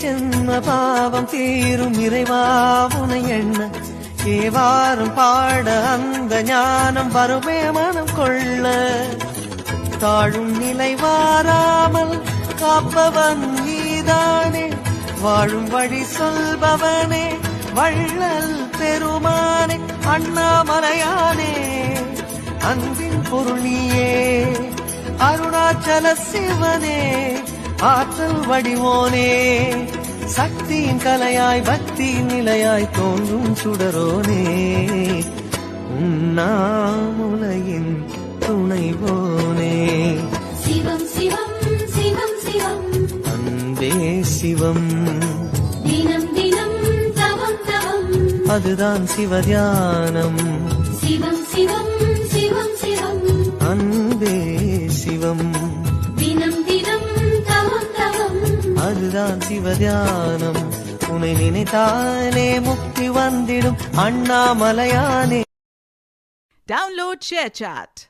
ஜென்ம பாவம் தீரும் இறைவா உனை எண்ண ஏவாரும் பாட அந்த ஞானம் வருமே மனம் கொள்ள தாழும் நிலை வாராமல் காப்பவன் நீதானே வாழும் வழி சொல்பவனே வள்ளல் பெருமானே அண்ணாமலையானே அன்பின் பொருள் நீயே அருணாச்சல சிவனே ஆற்றல் வடிவோனே சக்தியின் கலையாய் பக்தியின் நிலையாய் தோன்றும் சுடரோனே உண்ணாமுலையின் துணைவோனே சிவம் சிவம் சிவம் சிவம் அன்பே சிவம் தினம் தினம் தவம் தவம் அதுதான் சிவதியானம் சிவம் சிவம் சிவம் சிவம் அன்பே சிவம் தினம் தினம் தவம் தவம் அதுதான் சிவதியானம் உன்னை நினைத்தாலே முக்தி வந்திடும் அண்ணாமலையானே. Download ShareChat.